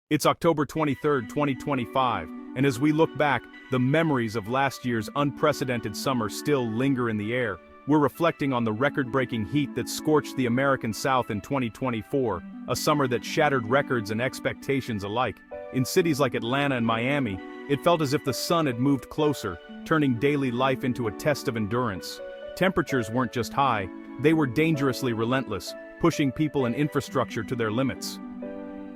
It's October 23rd, 2025, and as we look back, the memories of last year's unprecedented summer still linger in the air. We're reflecting on the record-breaking heat that scorched the American South in 2024, a summer that shattered records and expectations alike. In cities like Atlanta and Miami, it felt as if the sun had moved closer, turning daily life into a test of endurance. Temperatures weren't just high, they were dangerously relentless, pushing people and infrastructure to their limits.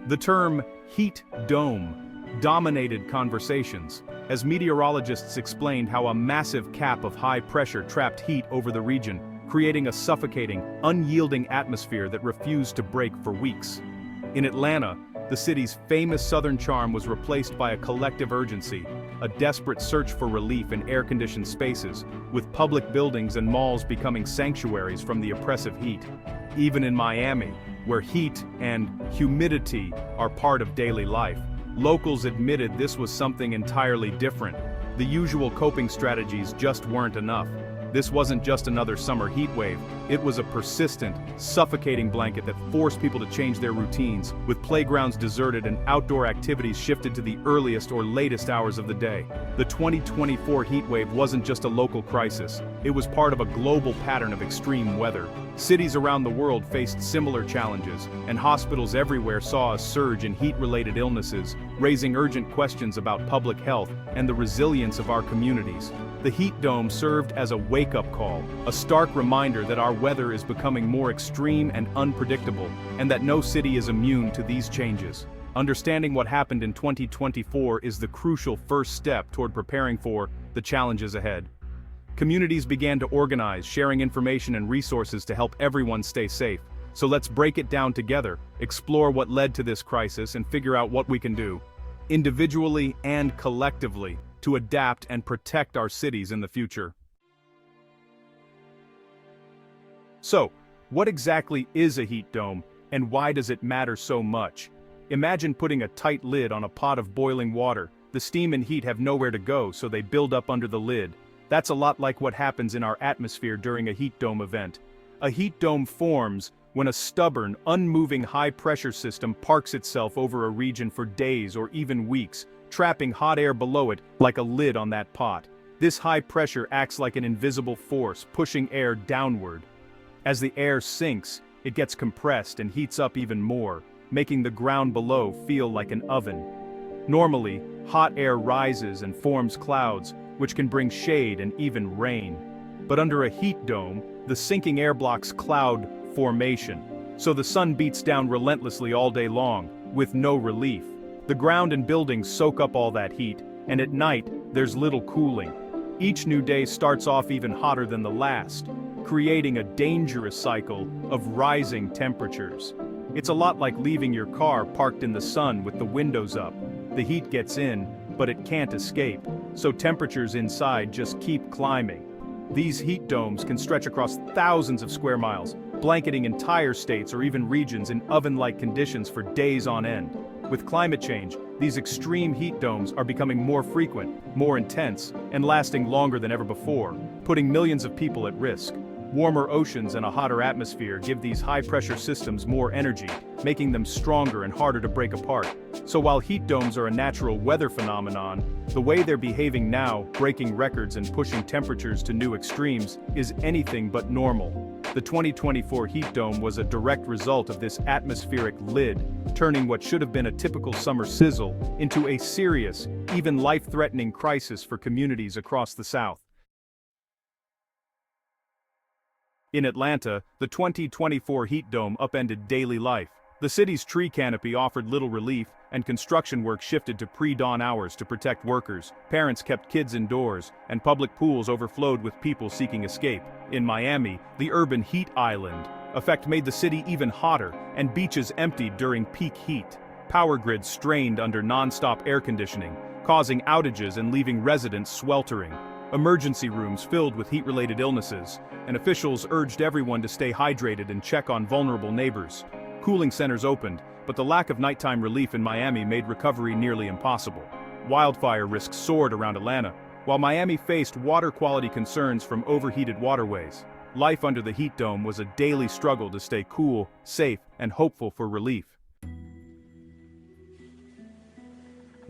The term heat dome dominated conversations, as meteorologists explained how a massive cap of high pressure trapped heat over the region, creating a suffocating, unyielding atmosphere that refused to break for weeks. In Atlanta, the city's famous southern charm was replaced by a collective urgency, a desperate search for relief in air-conditioned spaces, with public buildings and malls becoming sanctuaries from the oppressive heat. Even in Miami, where heat and humidity are part of daily life, locals admitted this was something entirely different. The usual coping strategies just weren't enough. This wasn't just another summer heat wave, it was a persistent, suffocating blanket that forced people to change their routines, with playgrounds deserted and outdoor activities shifted to the earliest or latest hours of the day. The 2024 heat wave wasn't just a local crisis, it was part of a global pattern of extreme weather. Cities around the world faced similar challenges, and hospitals everywhere saw a surge in heat-related illnesses, raising urgent questions about public health and the resilience of our communities. The heat dome served as a wake-up call, a stark reminder that our weather is becoming more extreme and unpredictable, and that no city is immune to these changes. Understanding what happened in 2024 is the crucial first step toward preparing for the challenges ahead. Communities began to organize, sharing information and resources to help everyone stay safe. So let's break it down together, explore what led to this crisis, and figure out what we can do, individually and collectively, to adapt and protect our cities in the future. So, what exactly is a heat dome, and why does it matter so much? Imagine putting a tight lid on a pot of boiling water. The steam and heat have nowhere to go, so they build up under the lid. That's a lot like what happens in our atmosphere during a heat dome event. A heat dome forms when a stubborn, unmoving high-pressure system parks itself over a region for days or even weeks, trapping hot air below it like a lid on that pot. This high pressure acts like an invisible force, pushing air downward. As the air sinks, it gets compressed and heats up even more, making the ground below feel like an oven. Normally, hot air rises and forms clouds, which can bring shade and even rain. But under a heat dome, the sinking air blocks cloud formation, so the sun beats down relentlessly all day long, with no relief. The ground and buildings soak up all that heat, and at night, there's little cooling. Each new day starts off even hotter than the last, creating a dangerous cycle of rising temperatures. It's a lot like leaving your car parked in the sun with the windows up. The heat gets in, but it can't escape, so temperatures inside just keep climbing. These heat domes can stretch across thousands of square miles, blanketing entire states or even regions in oven-like conditions for days on end. With climate change, these extreme heat domes are becoming more frequent, more intense, and lasting longer than ever before, putting millions of people at risk. Warmer oceans and a hotter atmosphere give these high-pressure systems more energy, making them stronger and harder to break apart. So while heat domes are a natural weather phenomenon, the way they're behaving now, breaking records and pushing temperatures to new extremes, is anything but normal. The 2024 heat dome was a direct result of this atmospheric lid, turning what should have been a typical summer sizzle into a serious, even life-threatening crisis for communities across the South. In Atlanta, the 2024 heat dome upended daily life. The city's tree canopy offered little relief, and construction work shifted to pre-dawn hours to protect workers. Parents kept kids indoors, and public pools overflowed with people seeking escape. In Miami, the urban heat island effect made the city even hotter, and beaches emptied during peak heat. Power grids strained under non-stop air conditioning, causing outages and leaving residents sweltering. Emergency rooms filled with heat-related illnesses, and officials urged everyone to stay hydrated and check on vulnerable neighbors. Cooling centers opened, but the lack of nighttime relief in Miami made recovery nearly impossible. Wildfire risks soared around Atlanta, while Miami faced water quality concerns from overheated waterways. Life under the heat dome was a daily struggle to stay cool, safe, and hopeful for relief.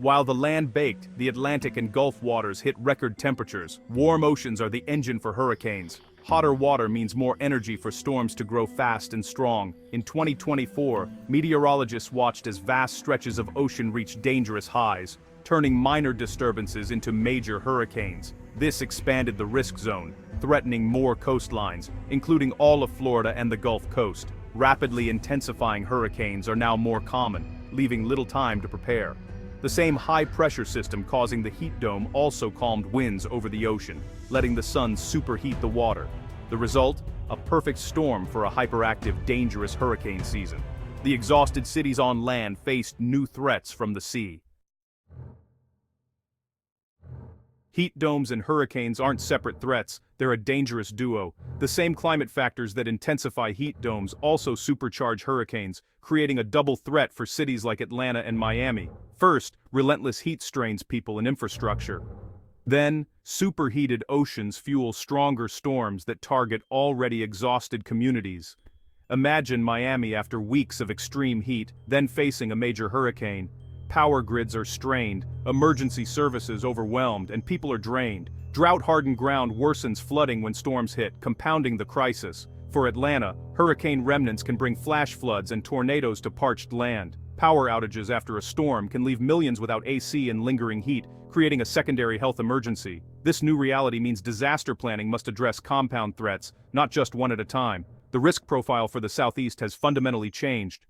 While the land baked, the Atlantic and Gulf waters hit record temperatures. Warm oceans are the engine for hurricanes. Hotter water means more energy for storms to grow fast and strong. In 2024, meteorologists watched as vast stretches of ocean reached dangerous highs, turning minor disturbances into major hurricanes. This expanded the risk zone, threatening more coastlines, including all of Florida and the Gulf Coast. Rapidly intensifying hurricanes are now more common, leaving little time to prepare. The same high-pressure system causing the heat dome also calmed winds over the ocean, letting the sun superheat the water. The result? A perfect storm for a hyperactive, dangerous hurricane season. The exhausted cities on land faced new threats from the sea. Heat domes and hurricanes aren't separate threats, they're a dangerous duo. The same climate factors that intensify heat domes also supercharge hurricanes, creating a double threat for cities like Atlanta and Miami. First, relentless heat strains people and infrastructure. Then, superheated oceans fuel stronger storms that target already exhausted communities. Imagine Miami after weeks of extreme heat, then facing a major hurricane. Power grids are strained, emergency services overwhelmed, and people are drained. Drought-hardened ground worsens flooding when storms hit, compounding the crisis. For Atlanta, hurricane remnants can bring flash floods and tornadoes to parched land. Power outages after a storm can leave millions without AC and lingering heat, creating a secondary health emergency. This new reality means disaster planning must address compound threats, not just one at a time. The risk profile for the Southeast has fundamentally changed.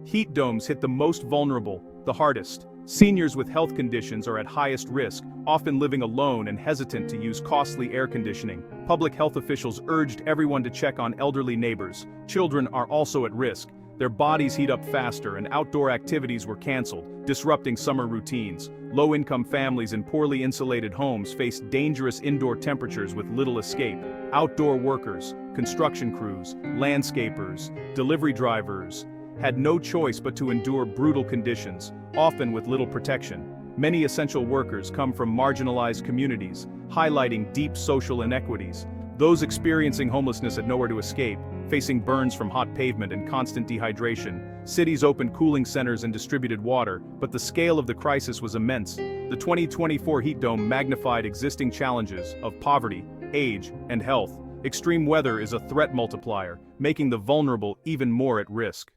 Heat domes hit the most vulnerable, the hardest. Seniors with health conditions are at highest risk, often living alone and hesitant to use costly air conditioning. Public health officials urged everyone to check on elderly neighbors. Children are also at risk. Their bodies heat up faster and outdoor activities were canceled, disrupting summer routines. Low-income families in poorly insulated homes face dangerous indoor temperatures with little escape. Outdoor workers, construction crews, landscapers, delivery drivers had no choice but to endure brutal conditions, often with little protection. Many essential workers come from marginalized communities, highlighting deep social inequities. Those experiencing homelessness had nowhere to escape, facing burns from hot pavement and constant dehydration. Cities opened cooling centers and distributed water, but the scale of the crisis was immense. The 2024 heat dome magnified existing challenges of poverty, age, and health. Extreme weather is a threat multiplier, making the vulnerable even more at risk.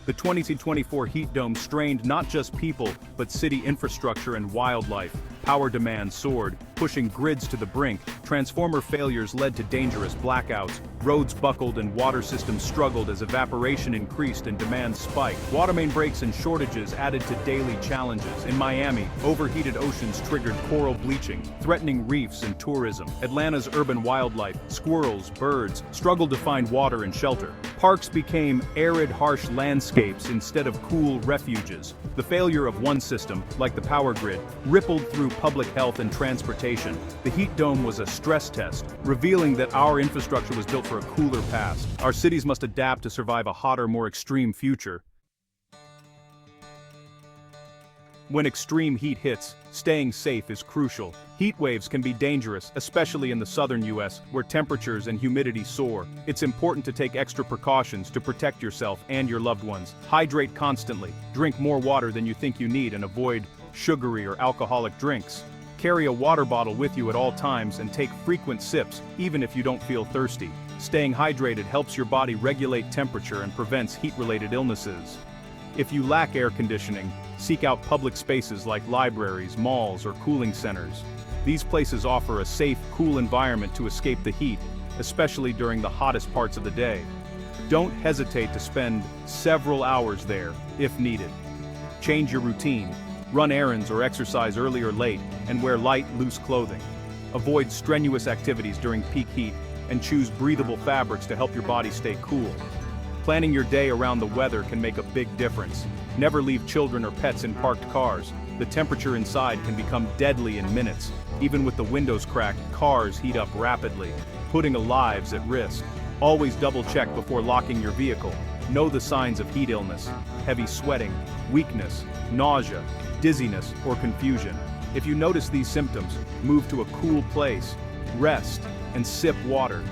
The 2024 heat dome strained not just people, but city infrastructure and wildlife. Power demand soared, pushing grids to the brink. Transformer failures led to dangerous blackouts. Roads buckled and water systems struggled as evaporation increased and demand spiked. Water main breaks and shortages added to daily challenges. In Miami, overheated oceans triggered coral bleaching, threatening reefs and tourism. Atlanta's urban wildlife, squirrels, birds, struggled to find water and shelter. Parks became arid, harsh landscapes instead of cool refuges. The failure of one system, like the power grid, rippled through public health and transportation. The heat dome was a stress test, revealing that our infrastructure was built for a cooler past. Our cities must adapt to survive a hotter, more extreme future. When extreme heat hits, staying safe is crucial. Heat waves can be dangerous, especially in the southern U.S., where temperatures and humidity soar. It's important to take extra precautions to protect yourself and your loved ones. Hydrate constantly, drink more water than you think you need, and avoid sugary or alcoholic drinks. Carry a water bottle with you at all times and take frequent sips, even if you don't feel thirsty. Staying hydrated helps your body regulate temperature and prevents heat-related illnesses. If you lack air conditioning, seek out public spaces like libraries, malls, or cooling centers. These places offer a safe, cool environment to escape the heat, especially during the hottest parts of the day. Don't hesitate to spend several hours there, if needed. Change your routine. Run errands or exercise early or late, and wear light, loose clothing. Avoid strenuous activities during peak heat, and choose breathable fabrics to help your body stay cool. Planning your day around the weather can make a big difference. Never leave children or pets in parked cars. The temperature inside can become deadly in minutes. Even with the windows cracked, cars heat up rapidly, putting lives at risk. Always double-check before locking your vehicle. Know the signs of heat illness: heavy sweating, weakness, nausea, dizziness, or confusion. If you notice these symptoms, move to a cool place, rest, and sip water.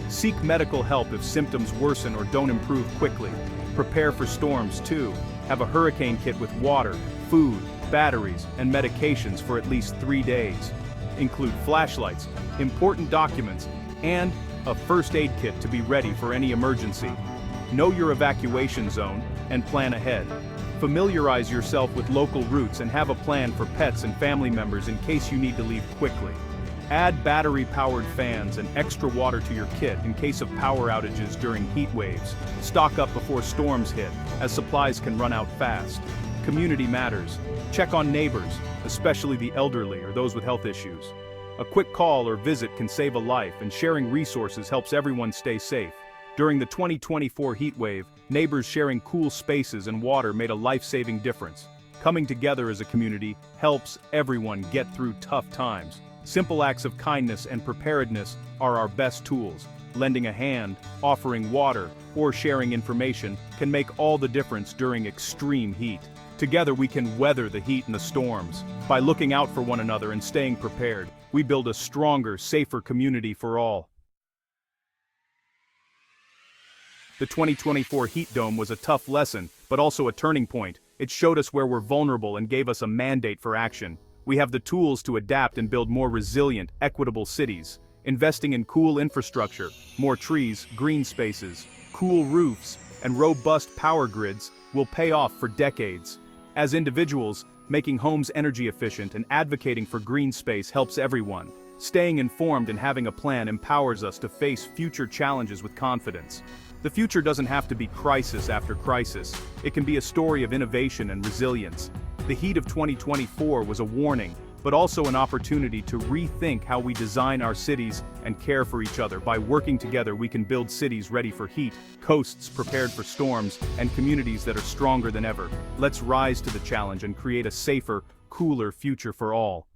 Seek medical help if symptoms worsen or don't improve quickly. Prepare for storms too. Have a hurricane kit with water, food, batteries, and medications for at least 3 days. Include flashlights, important documents, and a first aid kit to be ready for any emergency. Know your evacuation zone and plan ahead. Familiarize yourself with local routes and have a plan for pets and family members in case you need to leave quickly. Add battery-powered fans and extra water to your kit in case of power outages during heat waves. Stock up before storms hit, as supplies can run out fast. Community matters. Check on neighbors, especially the elderly or those with health issues. A quick call or visit can save a life, and sharing resources helps everyone stay safe. During the 2024 heat wave, neighbors sharing cool spaces and water made a life-saving difference. Coming together as a community helps everyone get through tough times. Simple acts of kindness and preparedness are our best tools. Lending a hand, offering water, or sharing information can make all the difference during extreme heat. Together we can weather the heat and the storms. By looking out for one another and staying prepared, we build a stronger, safer community for all. The 2024 heat dome was a tough lesson, but also a turning point. It showed us where we're vulnerable and gave us a mandate for action. We have the tools to adapt and build more resilient, equitable cities. Investing in cool infrastructure, more trees, green spaces, cool roofs, and robust power grids will pay off for decades. As individuals, making homes energy efficient and advocating for green space helps everyone. Staying informed and having a plan empowers us to face future challenges with confidence. The future doesn't have to be crisis after crisis. It can be a story of innovation and resilience. The heat of 2024 was a warning, but also an opportunity to rethink how we design our cities and care for each other. By working together, we can build cities ready for heat, coasts prepared for storms, and communities that are stronger than ever. Let's rise to the challenge and create a safer, cooler future for all.